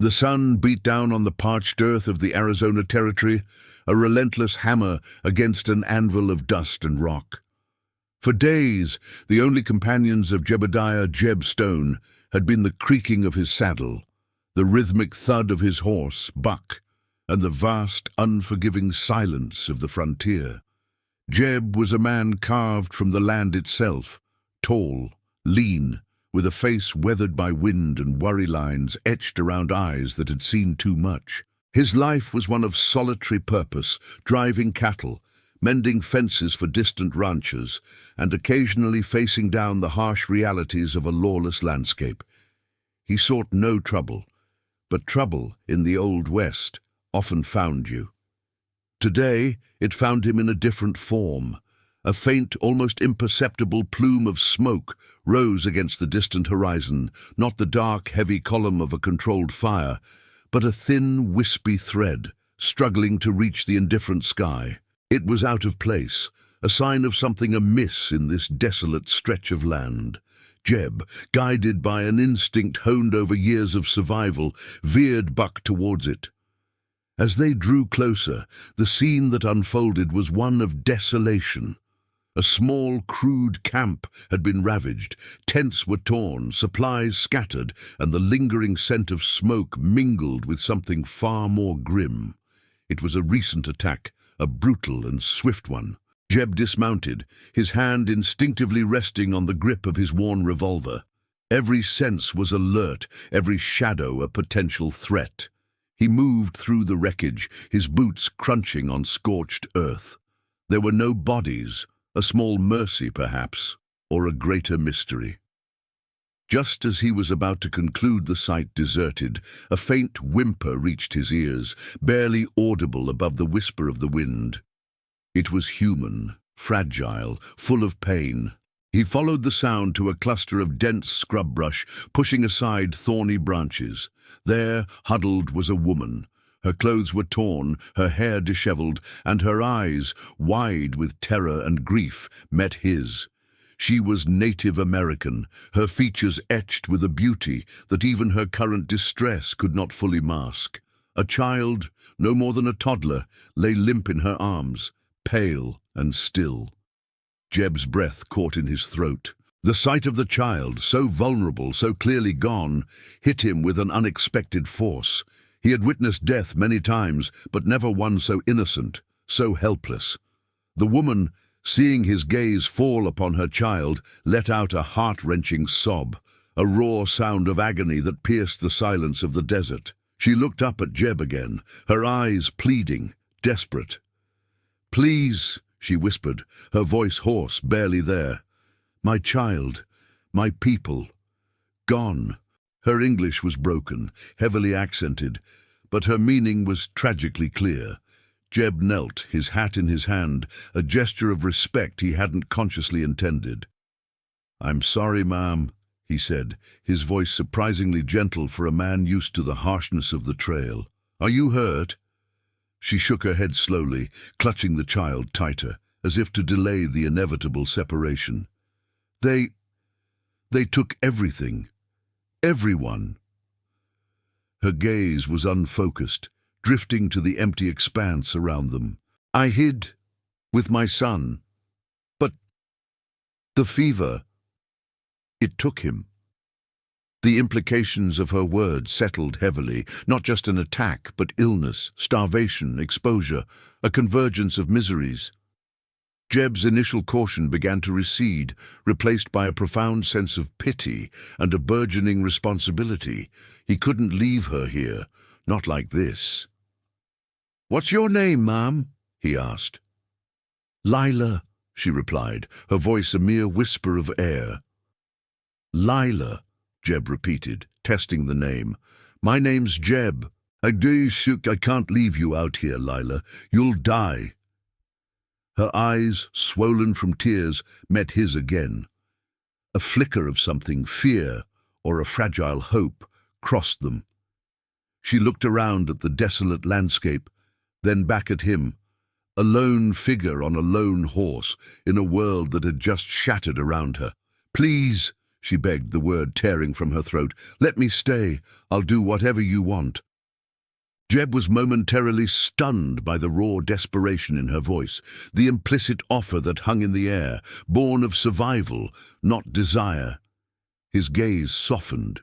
The sun beat down on the parched earth of the Arizona Territory, a relentless hammer against an anvil of dust and rock. For days, the only companions of Jebediah Jeb Stone had been the creaking of his saddle, the rhythmic thud of his horse, Buck, and the vast, unforgiving silence of the frontier. Jeb was a man carved from the land itself, tall, lean, with a face weathered by wind and worry lines etched around eyes that had seen too much. His life was one of solitary purpose, driving cattle, mending fences for distant ranchers, and occasionally facing down the harsh realities of a lawless landscape. He sought no trouble, but trouble in the Old West often found you. Today, it found him in a different form. A faint, almost imperceptible plume of smoke rose against the distant horizon, not the dark, heavy column of a controlled fire, but a thin, wispy thread, struggling to reach the indifferent sky. It was out of place, a sign of something amiss in this desolate stretch of land. Jeb, guided by an instinct honed over years of survival, veered Buck towards it. As they drew closer, the scene that unfolded was one of desolation. A small, crude camp had been ravaged, tents were torn, supplies scattered, and the lingering scent of smoke mingled with something far more grim. It was a recent attack, a brutal and swift one. Jeb dismounted, his hand instinctively resting on the grip of his worn revolver. Every sense was alert, every shadow a potential threat. He moved through the wreckage, his boots crunching on scorched earth. There were no bodies, a small mercy perhaps, or a greater mystery. Just as he was about to conclude the site deserted, a faint whimper reached his ears, barely audible above the whisper of the wind. It was human, fragile, full of pain. He followed the sound to a cluster of dense scrub brush, pushing aside thorny branches. There, huddled, was a woman. Her clothes were torn, her hair disheveled, and her eyes, wide with terror and grief, met his. She was Native American, her features etched with a beauty that even her current distress could not fully mask. A child, no more than a toddler, lay limp in her arms, pale and still. Jeb's breath caught in his throat. The sight of the child, so vulnerable, so clearly gone, hit him with an unexpected force. He had witnessed death many times, but never one so innocent, so helpless. The woman, seeing his gaze fall upon her child, let out a heart-wrenching sob, a raw sound of agony that pierced the silence of the desert. She looked up at Jeb again, her eyes pleading, desperate. "Please," she whispered, her voice hoarse, barely there. "My child, my people, gone." Her English was broken, heavily accented, but her meaning was tragically clear. Jeb knelt, his hat in his hand, a gesture of respect he hadn't consciously intended. "I'm sorry, ma'am," he said, his voice surprisingly gentle for a man used to the harshness of the trail. "Are you hurt?" She shook her head slowly, clutching the child tighter, as if to delay the inevitable separation. They took everything. Everyone." Her gaze was unfocused, drifting to the empty expanse around them. "I hid with my son. But the fever, it took him." The implications of her words settled heavily, not just an attack, but illness, starvation, exposure, a convergence of miseries. Jeb's initial caution began to recede, replaced by a profound sense of pity and a burgeoning responsibility. He couldn't leave her here, not like this. "What's your name, ma'am?" he asked. "Lila," she replied, her voice a mere whisper of air. "Lila," Jeb repeated, testing the name. "My name's Jeb. I can't leave you out here, Lila. You'll die." Her eyes, swollen from tears, met his again. A flicker of something, fear or a fragile hope, crossed them. She looked around at the desolate landscape, then back at him, a lone figure on a lone horse in a world that had just shattered around her. "Please," she begged, the word tearing from her throat. "Let me stay. I'll do whatever you want." Jeb was momentarily stunned by the raw desperation in her voice, the implicit offer that hung in the air, born of survival, not desire. His gaze softened.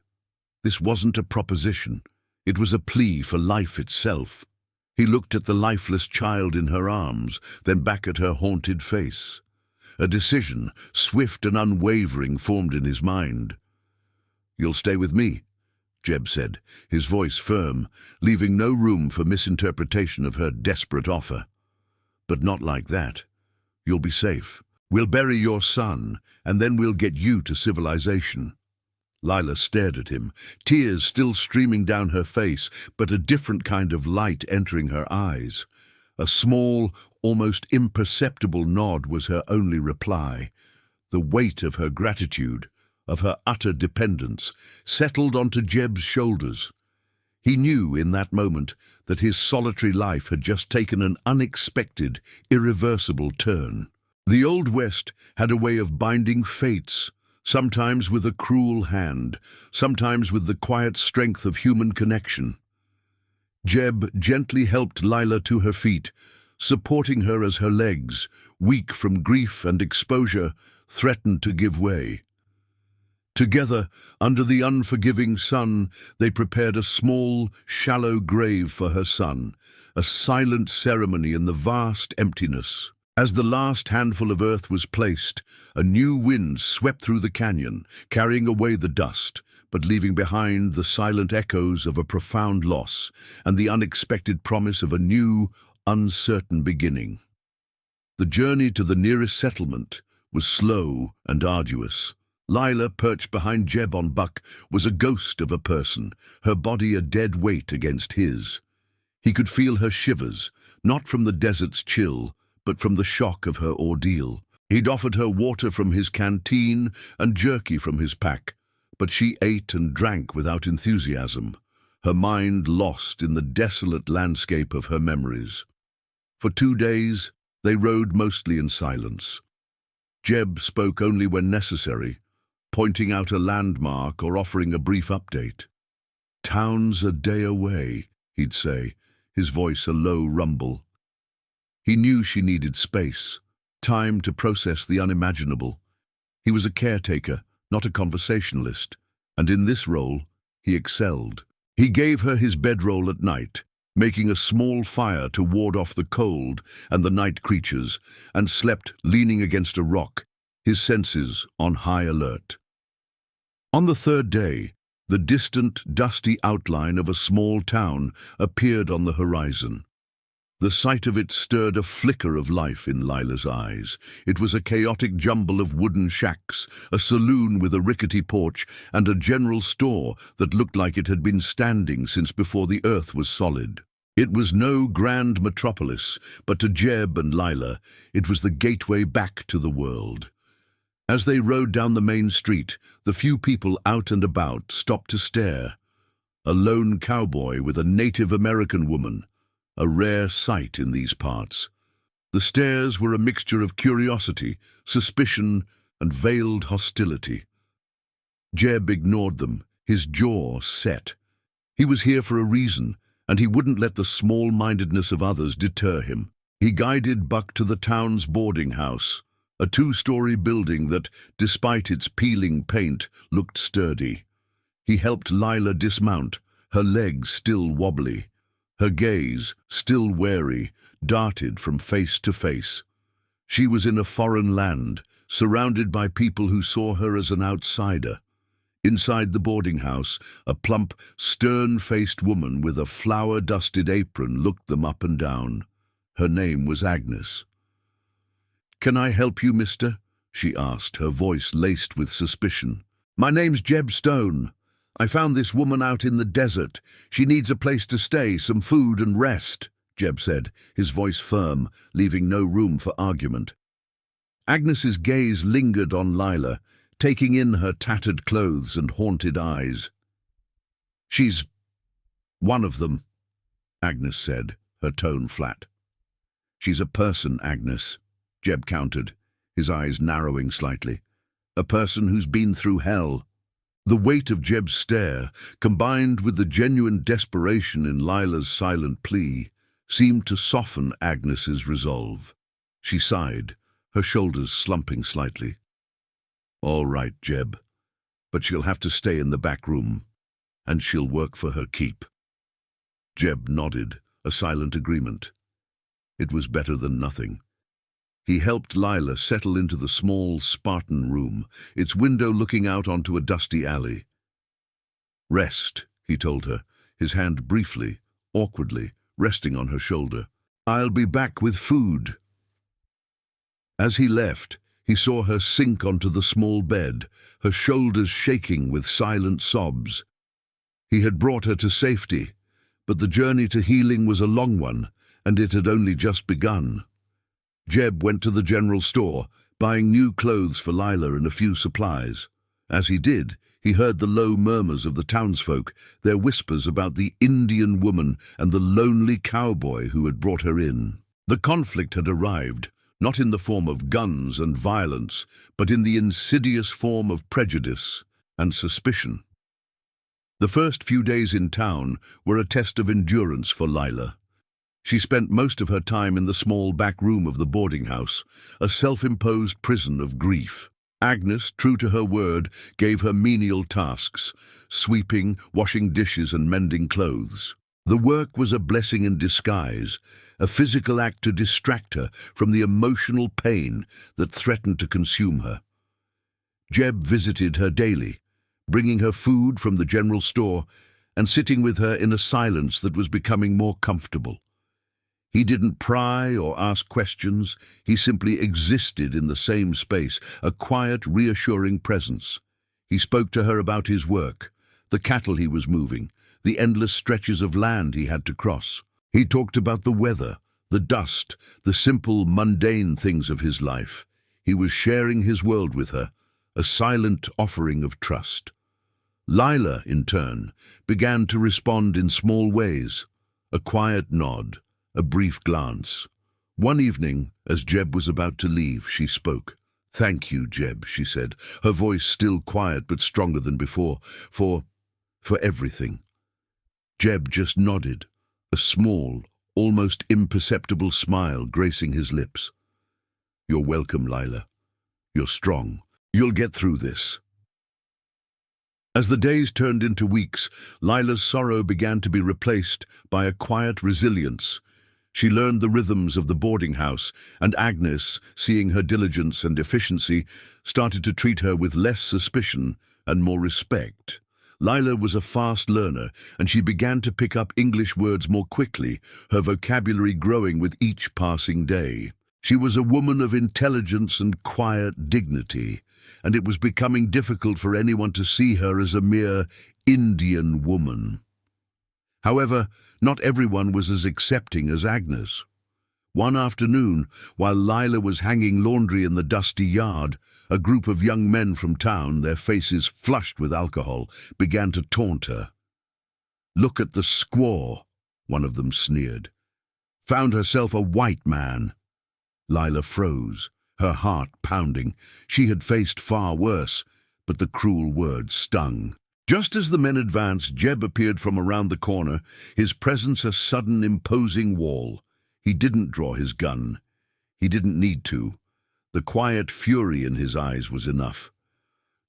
This wasn't a proposition. It was a plea for life itself. He looked at the lifeless child in her arms, then back at her haunted face. A decision, swift and unwavering, formed in his mind. "You'll stay with me," Jeb said, his voice firm, leaving no room for misinterpretation of her desperate offer. "But not like that. You'll be safe. We'll bury your son, and then we'll get you to civilization." Lila stared at him, tears still streaming down her face, but a different kind of light entering her eyes. A small, almost imperceptible nod was her only reply. The weight of her gratitude, of her utter dependence, settled onto Jeb's shoulders. He knew in that moment that his solitary life had just taken an unexpected, irreversible turn. The Old West had a way of binding fates, sometimes with a cruel hand, sometimes with the quiet strength of human connection. Jeb gently helped Lila to her feet, supporting her as her legs, weak from grief and exposure, threatened to give way. Together, under the unforgiving sun, they prepared a small, shallow grave for her son, a silent ceremony in the vast emptiness. As the last handful of earth was placed, a new wind swept through the canyon, carrying away the dust, but leaving behind the silent echoes of a profound loss and the unexpected promise of a new, uncertain beginning. The journey to the nearest settlement was slow and arduous. Lila, perched behind Jeb on Buck, was a ghost of a person, her body a dead weight against his. He could feel her shivers, not from the desert's chill, but from the shock of her ordeal. He'd offered her water from his canteen and jerky from his pack, but she ate and drank without enthusiasm, her mind lost in the desolate landscape of her memories. For 2 days, they rode mostly in silence. Jeb spoke only when necessary, pointing out a landmark or offering a brief update. "Town's a day away," he'd say, his voice a low rumble. He knew she needed space, time to process the unimaginable. He was a caretaker, not a conversationalist, and in this role, he excelled. He gave her his bedroll at night, making a small fire to ward off the cold and the night creatures, and slept leaning against a rock, his senses on high alert. On the 3rd day, the distant, dusty outline of a small town appeared on the horizon. The sight of it stirred a flicker of life in Lila's eyes. It was a chaotic jumble of wooden shacks, a saloon with a rickety porch, and a general store that looked like it had been standing since before the earth was solid. It was no grand metropolis, but to Jeb and Lila, it was the gateway back to the world. As they rode down the main street, the few people out and about stopped to stare. A lone cowboy with a Native American woman, a rare sight in these parts. The stares were a mixture of curiosity, suspicion, and veiled hostility. Jeb ignored them, his jaw set. He was here for a reason, and he wouldn't let the small-mindedness of others deter him. He guided Buck to the town's boarding house, a 2-story building that, despite its peeling paint, looked sturdy. He helped Lila dismount, her legs still wobbly. Her gaze, still wary, darted from face to face. She was in a foreign land, surrounded by people who saw her as an outsider. Inside the boarding house, a plump, stern-faced woman with a flour-dusted apron looked them up and down. Her name was Agnes. "Can I help you, mister?" she asked, her voice laced with suspicion. "My name's Jeb Stone. I found this woman out in the desert. She needs a place to stay, some food and rest," Jeb said, his voice firm, leaving no room for argument. Agnes's gaze lingered on Lila, taking in her tattered clothes and haunted eyes. "She's one of them," Agnes said, her tone flat. "She's a person, Agnes," Jeb countered, his eyes narrowing slightly. a person who's been through hell. The weight of Jeb's stare, combined with the genuine desperation in Lila's silent plea, seemed to soften Agnes's resolve. She sighed, her shoulders slumping slightly. "All right, Jeb, but she'll have to stay in the back room, and she'll work for her keep." Jeb nodded, a silent agreement. It was better than nothing. He helped Lila settle into the small, Spartan room, its window looking out onto a dusty alley. "Rest," he told her, his hand briefly, awkwardly, resting on her shoulder. "I'll be back with food." As he left, he saw her sink onto the small bed, her shoulders shaking with silent sobs. He had brought her to safety, but the journey to healing was a long one, and it had only just begun. Jeb went to the general store, buying new clothes for Lila and a few supplies. As he did, he heard the low murmurs of the townsfolk, their whispers about the Indian woman and the lonely cowboy who had brought her in. The conflict had arrived, not in the form of guns and violence, but in the insidious form of prejudice and suspicion. The first few days in town were a test of endurance for Lila. She spent most of her time in the small back room of the boarding house, a self-imposed prison of grief. Agnes, true to her word, gave her menial tasks, sweeping, washing dishes and mending clothes. The work was a blessing in disguise, a physical act to distract her from the emotional pain that threatened to consume her. Jeb visited her daily, bringing her food from the general store and sitting with her in a silence that was becoming more comfortable. He didn't pry or ask questions, he simply existed in the same space, a quiet, reassuring presence. He spoke to her about his work, the cattle he was moving, the endless stretches of land he had to cross. He talked about the weather, the dust, the simple, mundane things of his life. He was sharing his world with her, a silent offering of trust. Lila, in turn, began to respond in small ways, a quiet nod, a brief glance. One evening, as Jeb was about to leave, she spoke. "Thank you, Jeb," she said, her voice still quiet but stronger than before, for everything. Jeb just nodded, a small, almost imperceptible smile gracing his lips. "You're welcome, Lila. You're strong. You'll get through this." As the days turned into weeks, Lila's sorrow began to be replaced by a quiet resilience. She learned the rhythms of the boarding house, and Agnes, seeing her diligence and efficiency, started to treat her with less suspicion and more respect. Lila was a fast learner, and she began to pick up English words more quickly, her vocabulary growing with each passing day. She was a woman of intelligence and quiet dignity, and it was becoming difficult for anyone to see her as a mere Indian woman. However, not everyone was as accepting as Agnes. One afternoon, while Lila was hanging laundry in the dusty yard, a group of young men from town, their faces flushed with alcohol, began to taunt her. "Look at the squaw," one of them sneered. "Found herself a white man." Lila froze, her heart pounding. She had faced far worse, but the cruel words stung. Just as the men advanced, Jeb appeared from around the corner, his presence a sudden, imposing wall. He didn't draw his gun. He didn't need to. The quiet fury in his eyes was enough.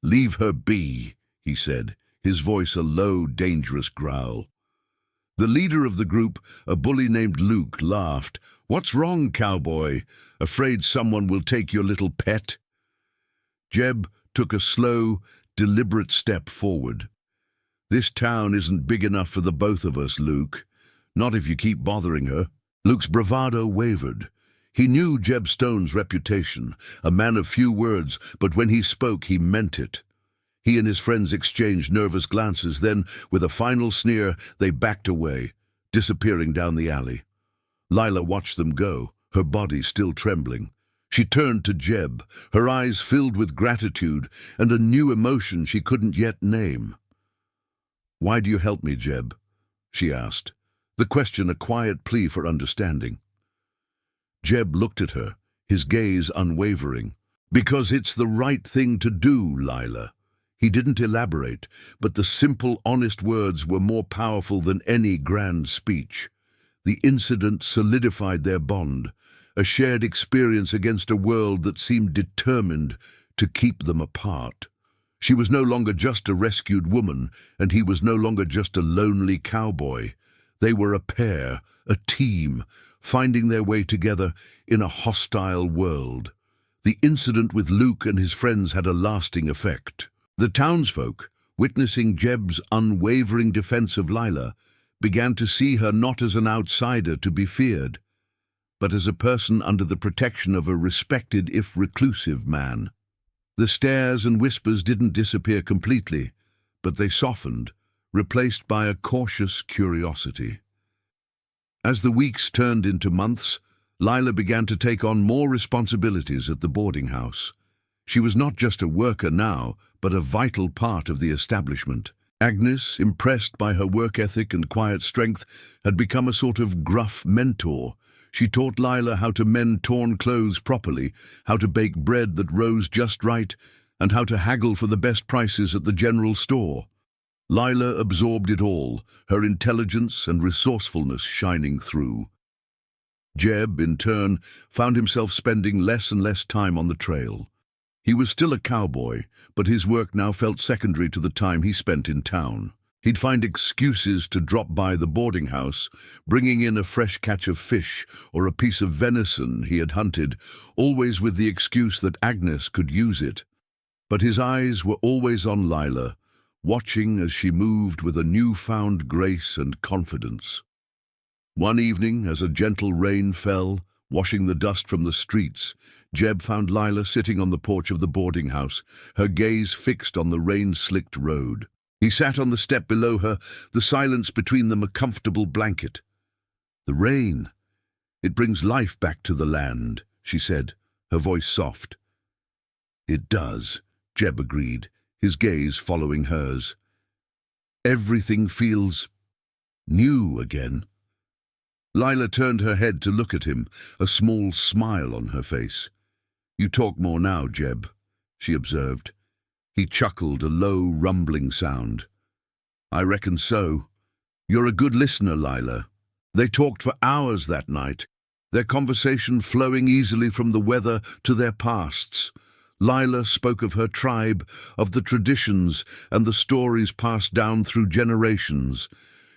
"Leave her be," he said, his voice a low, dangerous growl. The leader of the group, a bully named Luke, laughed. "What's wrong, cowboy? Afraid someone will take your little pet?" Jeb took a slow, deliberate step forward. "This town isn't big enough for the both of us, Luke. Not if you keep bothering her." Luke's bravado wavered. He knew Jeb Stone's reputation, a man of few words, but when he spoke, he meant it. He and his friends exchanged nervous glances, then, with a final sneer, they backed away, disappearing down the alley. Lila watched them go, her body still trembling. She turned to Jeb, her eyes filled with gratitude and a new emotion she couldn't yet name. "Why do you help me, Jeb?" she asked, the question a quiet plea for understanding. Jeb looked at her, his gaze unwavering. Because it's the right thing to do, Lila. He didn't elaborate, but the simple, honest words were more powerful than any grand speech. The incident solidified their bond, a shared experience against a world that seemed determined to keep them apart. She was no longer just a rescued woman, and he was no longer just a lonely cowboy. They were a pair, a team, finding their way together in a hostile world. The incident with Luke and his friends had a lasting effect. The townsfolk, witnessing Jeb's unwavering defense of Lila, began to see her not as an outsider to be feared, but as a person under the protection of a respected if reclusive man. The stares and whispers didn't disappear completely, but they softened, replaced by a cautious curiosity. As the weeks turned into months, Lila began to take on more responsibilities at the boarding house. She was not just a worker now, but a vital part of the establishment. Agnes, impressed by her work ethic and quiet strength, had become a sort of gruff mentor. She taught Lila how to mend torn clothes properly, how to bake bread that rose just right, and how to haggle for the best prices at the general store. Lila absorbed it all, her intelligence and resourcefulness shining through. Jeb, in turn, found himself spending less and less time on the trail. He was still a cowboy, but his work now felt secondary to the time he spent in town. He'd find excuses to drop by the boarding house, bringing in a fresh catch of fish or a piece of venison he had hunted, always with the excuse that Agnes could use it. But his eyes were always on Lila, watching as she moved with a newfound grace and confidence. One evening, as a gentle rain fell, washing the dust from the streets, Jeb found Lila sitting on the porch of the boarding house, her gaze fixed on the rain-slicked road. He sat on the step below her, the silence between them a comfortable blanket. "The rain. It brings life back to the land," she said, her voice soft. "It does," Jeb agreed, his gaze following hers. "Everything feels new again." Lila turned her head to look at him, a small smile on her face. "You talk more now, Jeb," she observed. He chuckled, a low, rumbling sound. "I reckon so. You're a good listener, Lila." They talked for hours that night, their conversation flowing easily from the weather to their pasts. Lila spoke of her tribe, of the traditions and the stories passed down through generations.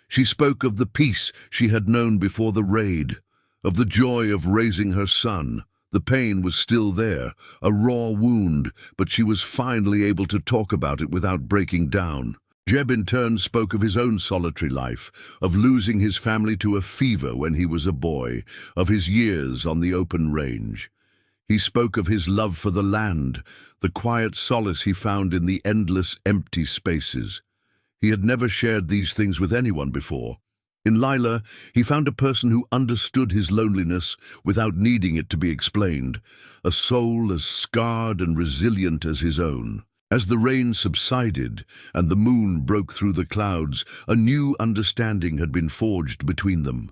She spoke of the peace she had known before the raid, of the joy of raising her son. The pain was still there, a raw wound, but she was finally able to talk about it without breaking down. Jeb in turn spoke of his own solitary life, of losing his family to a fever when he was a boy, of his years on the open range. He spoke of his love for the land, the quiet solace he found in the endless empty spaces. He had never shared these things with anyone before. In Lila, he found a person who understood his loneliness without needing it to be explained, a soul as scarred and resilient as his own. As the rain subsided and the moon broke through the clouds, a new understanding had been forged between them.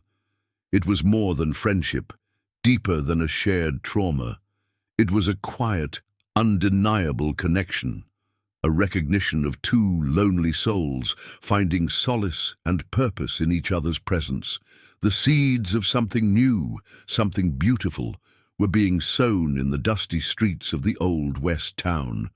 It was more than friendship, deeper than a shared trauma. It was a quiet, undeniable connection. A recognition of two lonely souls finding solace and purpose in each other's presence. The seeds of something new, something beautiful, were being sown in the dusty streets of the old West town.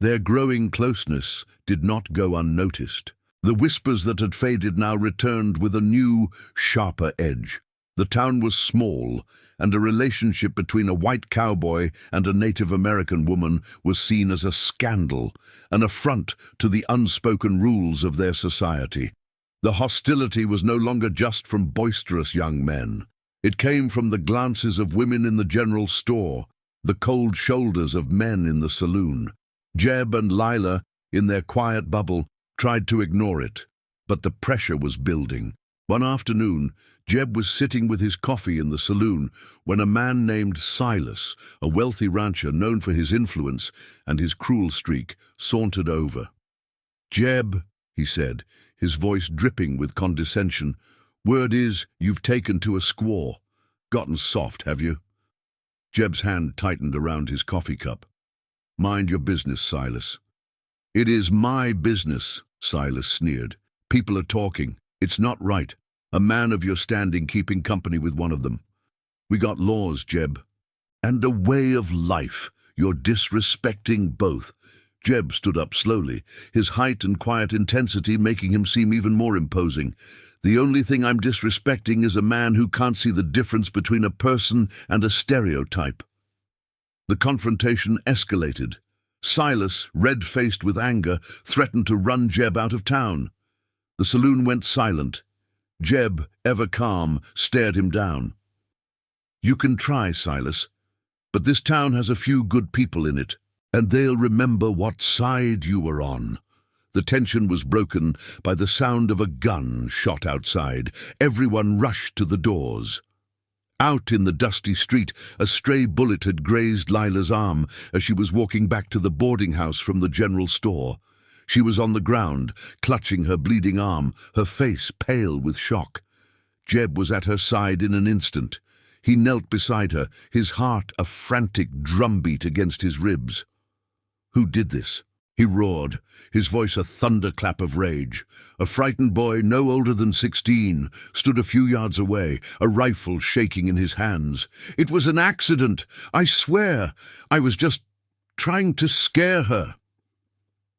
Their growing closeness did not go unnoticed. The whispers that had faded now returned with a new, sharper edge. The town was small, and a relationship between a white cowboy and a Native American woman was seen as a scandal, an affront to the unspoken rules of their society. The hostility was no longer just from boisterous young men. It came from the glances of women in the general store, the cold shoulders of men in the saloon. Jeb and Lila, in their quiet bubble, tried to ignore it, but the pressure was building. One afternoon, Jeb was sitting with his coffee in the saloon when a man named Silas, a wealthy rancher known for his influence and his cruel streak, sauntered over. "Jeb," he said, his voice dripping with condescension, "word is you've taken to a squaw. Gotten soft, have you?" Jeb's hand tightened around his coffee cup. Mind your business, Silas. It is my business, Silas sneered. People are talking. It's not right. A man of your standing keeping company with one of them. We got laws, Jeb. And a way of life. You're disrespecting both. Jeb stood up slowly, his height and quiet intensity making him seem even more imposing. The only thing I'm disrespecting is a man who can't see the difference between a person and a stereotype. The confrontation escalated. Silas, red-faced with anger, threatened to run Jeb out of town. The saloon went silent. Jeb, ever calm, stared him down. You can try, Silas, but this town has a few good people in it, and they'll remember what side you were on. The tension was broken by the sound of a gun shot outside. Everyone rushed to the doors. Out in the dusty street, a stray bullet had grazed Lila's arm as she was walking back to the boarding house from the general store. She was on the ground, clutching her bleeding arm, her face pale with shock. Jeb was at her side in an instant. He knelt beside her, his heart a frantic drumbeat against his ribs. Who did this? He roared, his voice a thunderclap of rage. A frightened boy, no older than 16, stood a few yards away, a rifle shaking in his hands. It was an accident, I swear. I was just trying to scare her.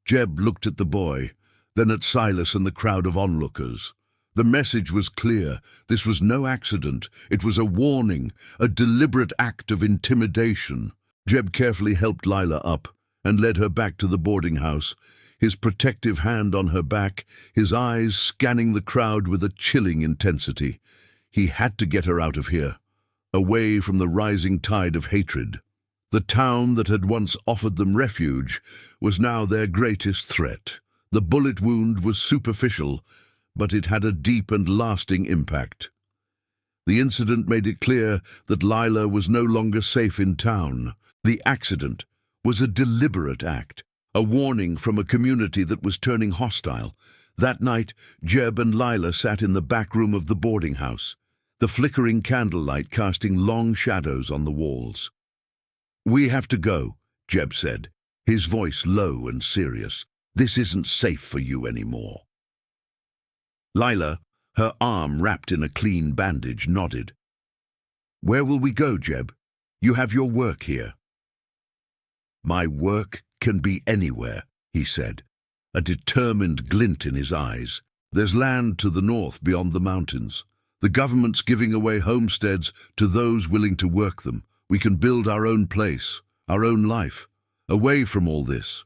Jeb looked at the boy, then at Silas and the crowd of onlookers. The message was clear. This was no accident. It was a warning, a deliberate act of intimidation. Jeb carefully helped Lila up and led her back to the boarding house, his protective hand on her back, his eyes scanning the crowd with a chilling intensity. He had to get her out of here, away from the rising tide of hatred. The town that had once offered them refuge was now their greatest threat. The bullet wound was superficial, but it had a deep and lasting impact. The incident made it clear that Lila was no longer safe in town. The accident was a deliberate act, a warning from a community that was turning hostile. That night, Jeb and Lila sat in the back room of the boarding house, the flickering candlelight casting long shadows on the walls. "We have to go," Jeb said, his voice low and serious. "This isn't safe for you anymore." Lila, her arm wrapped in a clean bandage, nodded. "Where will we go, Jeb? You have your work here." "My work can be anywhere," he said, a determined glint in his eyes. "There's land to the north beyond the mountains. The government's giving away homesteads to those willing to work them. We can build our own place, our own life, away from all this."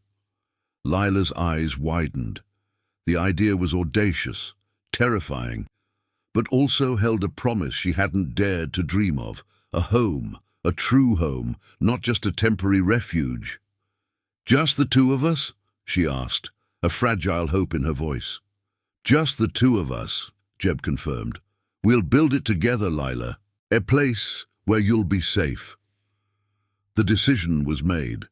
Lila's eyes widened. The idea was audacious, terrifying, but also held a promise she hadn't dared to dream of, a home, a true home, not just a temporary refuge. "Just the two of us?" she asked, a fragile hope in her voice. "Just the two of us," Jeb confirmed. "We'll build it together, Lila. A place where you'll be safe." The decision was made.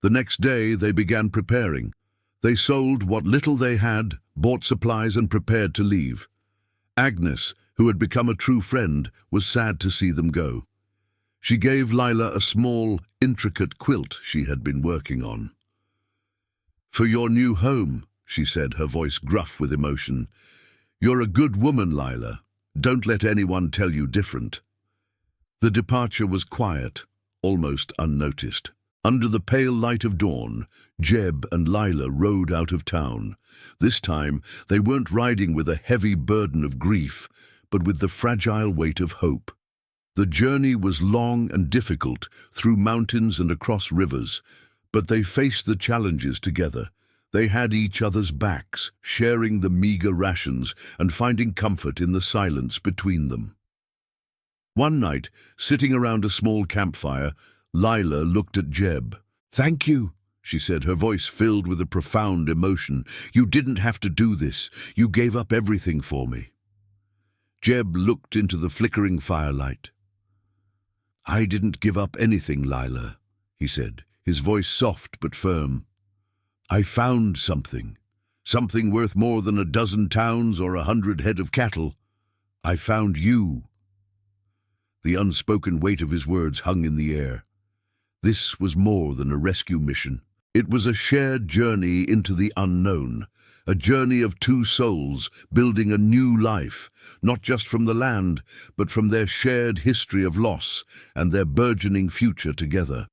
The next day they began preparing. They sold what little they had, bought supplies and prepared to leave. Agnes, who had become a true friend, was sad to see them go. She gave Lila a small, intricate quilt she had been working on. "For your new home," she said, her voice gruff with emotion. "You're a good woman, Lila. Don't let anyone tell you different." The departure was quiet, almost unnoticed. Under the pale light of dawn, Jeb and Lila rode out of town. This time, they weren't riding with a heavy burden of grief, but with the fragile weight of hope. The journey was long and difficult, through mountains and across rivers, but they faced the challenges together. They had each other's backs, sharing the meager rations and finding comfort in the silence between them. One night, sitting around a small campfire, Lila looked at Jeb. "Thank you," she said, her voice filled with a profound emotion. "You didn't have to do this. You gave up everything for me." Jeb looked into the flickering firelight. "I didn't give up anything, Lila," he said, his voice soft but firm. "I found something worth more than a dozen towns or 100 head of cattle. I found you." The unspoken weight of his words hung in the air. This was more than a rescue mission. It was a shared journey into the unknown, a journey of two souls building a new life, not just from the land, but from their shared history of loss and their burgeoning future together.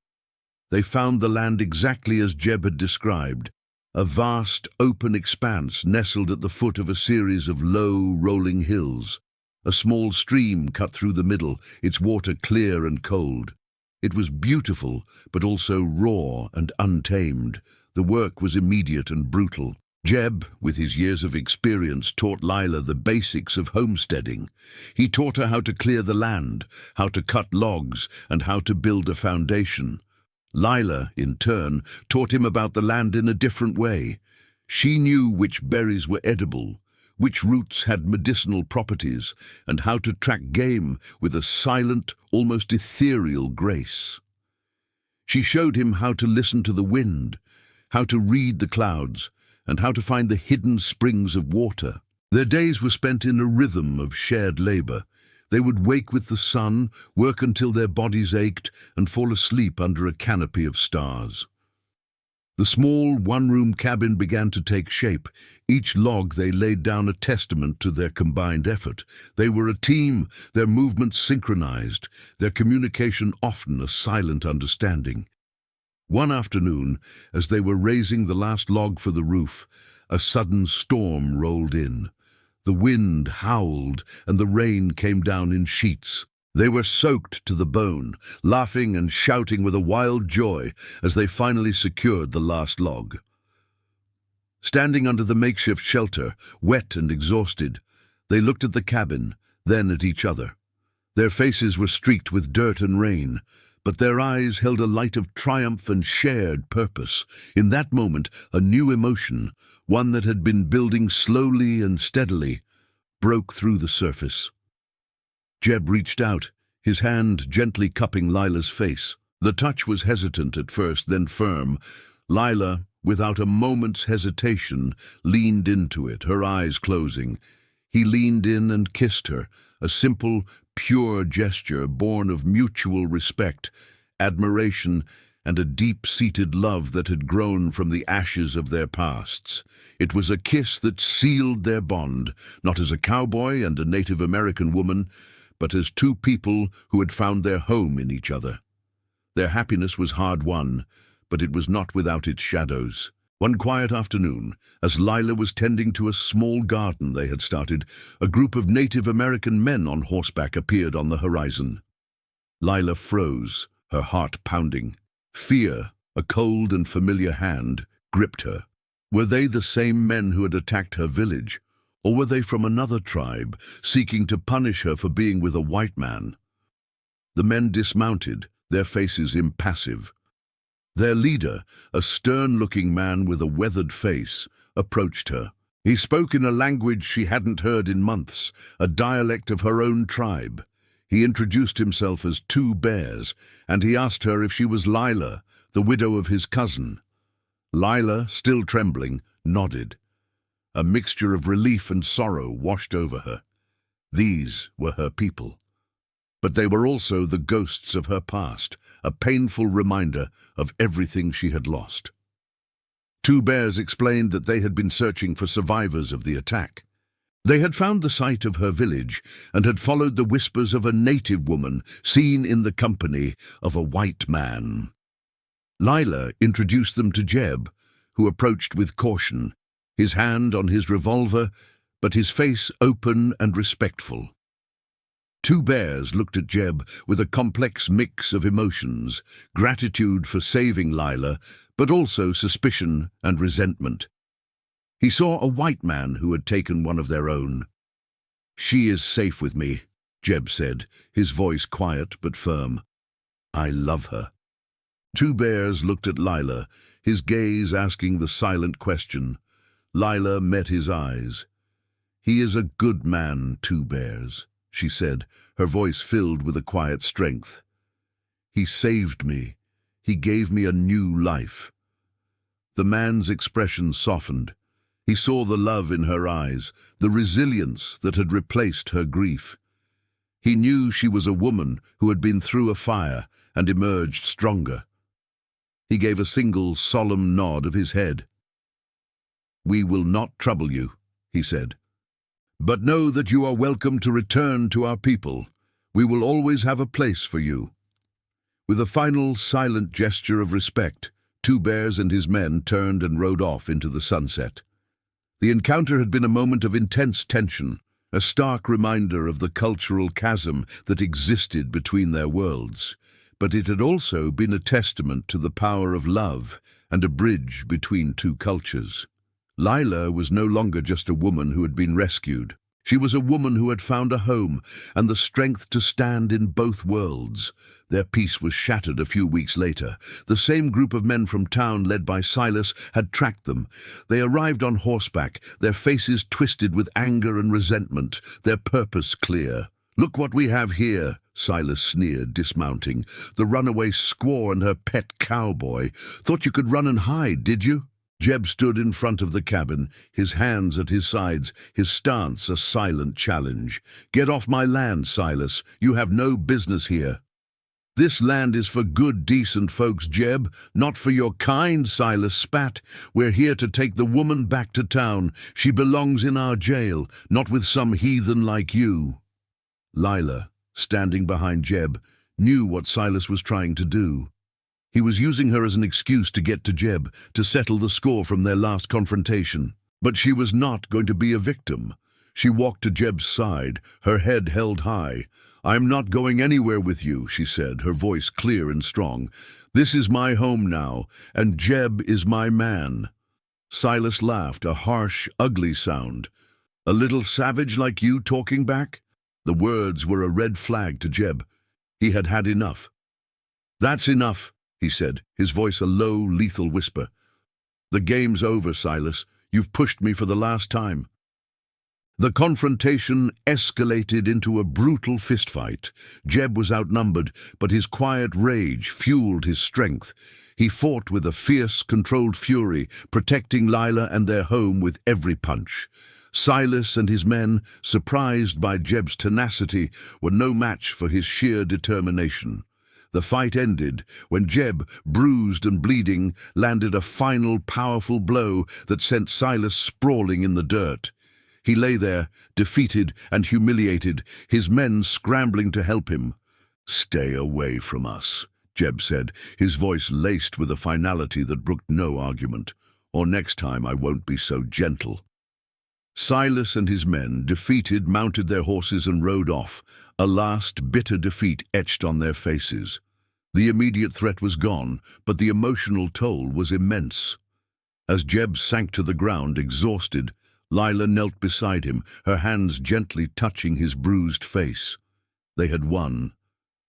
They found the land exactly as Jeb had described, a vast, open expanse nestled at the foot of a series of low, rolling hills. A small stream cut through the middle, its water clear and cold. It was beautiful, but also raw and untamed. The work was immediate and brutal. Jeb, with his years of experience, taught Lila the basics of homesteading. He taught her how to clear the land, how to cut logs, and how to build a foundation. Lila, in turn, taught him about the land in a different way. She knew which berries were edible, which roots had medicinal properties, and how to track game with a silent, almost ethereal grace. She showed him how to listen to the wind, how to read the clouds, and how to find the hidden springs of water. Their days were spent in a rhythm of shared labor. They would wake with the sun, work until their bodies ached, and fall asleep under a canopy of stars. The small one-room cabin began to take shape. Each log they laid down a testament to their combined effort. They were a team, their movements synchronized, their communication often a silent understanding. One afternoon, as they were raising the last log for the roof, a sudden storm rolled in. The wind howled, and the rain came down in sheets. They were soaked to the bone, laughing and shouting with a wild joy as they finally secured the last log. Standing under the makeshift shelter, wet and exhausted, they looked at the cabin, then at each other. Their faces were streaked with dirt and rain, but their eyes held a light of triumph and shared purpose. In that moment, a new emotion, one that had been building slowly and steadily, broke through the surface. Jeb reached out, his hand gently cupping Lila's face. The touch was hesitant at first, then firm. Lila, without a moment's hesitation, leaned into it, her eyes closing. He leaned in and kissed her, a simple, pure gesture born of mutual respect, admiration, and a deep-seated love that had grown from the ashes of their pasts. It was a kiss that sealed their bond, not as a cowboy and a Native American woman, but as two people who had found their home in each other. Their happiness was hard-won, but it was not without its shadows. One quiet afternoon, as Lila was tending to a small garden they had started, a group of Native American men on horseback appeared on the horizon. Lila froze, her heart pounding. Fear, a cold and familiar hand, gripped her. Were they the same men who had attacked her village? Or were they from another tribe, seeking to punish her for being with a white man? The men dismounted, their faces impassive. Their leader, a stern-looking man with a weathered face, approached her. He spoke in a language she hadn't heard in months, a dialect of her own tribe. He introduced himself as Two Bears, and he asked her if she was Lila, the widow of his cousin. Lila, still trembling, nodded. A mixture of relief and sorrow washed over her. These were her people. But they were also the ghosts of her past, a painful reminder of everything she had lost. Two Bears explained that they had been searching for survivors of the attack. They had found the site of her village and had followed the whispers of a native woman seen in the company of a white man. Lila introduced them to Jeb, who approached with caution, his hand on his revolver, but his face open and respectful. Two Bears looked at Jeb with a complex mix of emotions, gratitude for saving Lila, but also suspicion and resentment. He saw a white man who had taken one of their own. "She is safe with me," Jeb said, his voice quiet but firm. "I love her." Two Bears looked at Lila, his gaze asking the silent question. Lila met his eyes. "He is a good man, Two Bears," she said, her voice filled with a quiet strength. "He saved me. He gave me a new life." The man's expression softened. He saw the love in her eyes, the resilience that had replaced her grief. He knew she was a woman who had been through a fire and emerged stronger. He gave a single solemn nod of his head. "We will not trouble you," he said. "But know that you are welcome to return to our people. We will always have a place for you." With a final silent gesture of respect, Two Bears and his men turned and rode off into the sunset. The encounter had been a moment of intense tension, a stark reminder of the cultural chasm that existed between their worlds. But it had also been a testament to the power of love and a bridge between two cultures. Lila was no longer just a woman who had been rescued. She was a woman who had found a home and the strength to stand in both worlds. Their peace was shattered a few weeks later. The same group of men from town, led by Silas, had tracked them. They arrived on horseback, their faces twisted with anger and resentment, their purpose clear. "Look what we have here," Silas sneered, dismounting. "The runaway squaw and her pet Cowboy. Thought you could run and hide, did you?" Jeb stood in front of the cabin, his hands at his sides, his stance a silent challenge. "Get off my land, Silas. You have no business here." "This land is for good, decent folks, Jeb, not for your kind," Silas spat. "We're here to take the woman back to town. She belongs in our jail, not with some heathen like you." Lila, standing behind Jeb, knew what Silas was trying to do. He was using her as an excuse to get to Jeb, to settle the score from their last confrontation. But she was not going to be a victim. She walked to Jeb's side, her head held high. "I'm not going anywhere with you," she said, her voice clear and strong. "This is my home now, and Jeb is my man." Silas laughed, a harsh, ugly sound. "A little savage like you talking back?" The words were a red flag to Jeb. He had had enough. "That's enough," he said, his voice a low, lethal whisper. "The game's over, Silas. You've pushed me for the last time." The confrontation escalated into a brutal fistfight. Jeb was outnumbered, but his quiet rage fueled his strength. He fought with a fierce, controlled fury, protecting Lila and their home with every punch. Silas and his men, surprised by Jeb's tenacity, were no match for his sheer determination. The fight ended when Jeb, bruised and bleeding, landed a final powerful blow that sent Silas sprawling in the dirt. He lay there, defeated and humiliated, his men scrambling to help him. "Stay away from us," Jeb said, his voice laced with a finality that brooked no argument. "Or next time I won't be so gentle." Silas and his men, defeated, mounted their horses and rode off, a last bitter defeat etched on their faces. The immediate threat was gone, but the emotional toll was immense. As Jeb sank to the ground, exhausted, Lila knelt beside him, her hands gently touching his bruised face. They had won,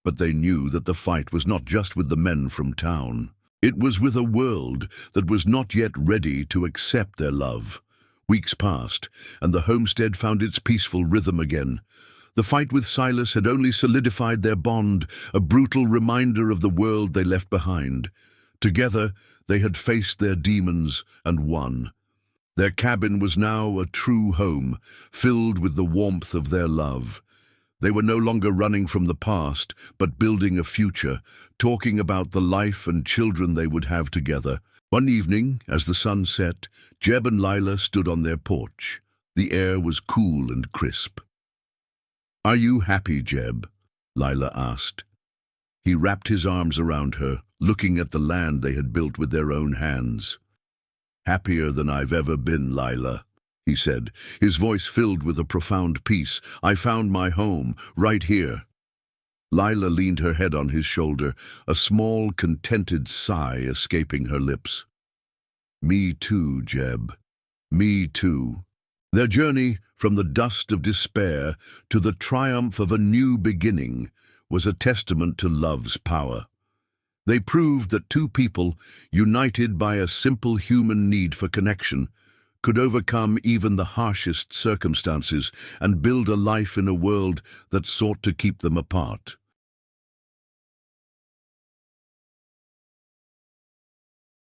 but they knew that the fight was not just with the men from town. It was with a world that was not yet ready to accept their love. Weeks passed, and the homestead found its peaceful rhythm again. The fight with Silas had only solidified their bond, a brutal reminder of the world they left behind. Together, they had faced their demons and won. Their cabin was now a true home, filled with the warmth of their love. They were no longer running from the past, but building a future, talking about the life and children they would have together. One evening, as the sun set, Jeb and Lila stood on their porch. The air was cool and crisp. "Are you happy, Jeb?" Lila asked. He wrapped his arms around her, looking at the land they had built with their own hands. "Happier than I've ever been, Lila," he said, his voice filled with a profound peace. "I found my home, right here." Lila leaned her head on his shoulder, a small, contented sigh escaping her lips. "Me too, Jeb. Me too." Their journey from the dust of despair to the triumph of a new beginning was a testament to love's power. They proved that two people, united by a simple human need for connection, could overcome even the harshest circumstances and build a life in a world that sought to keep them apart.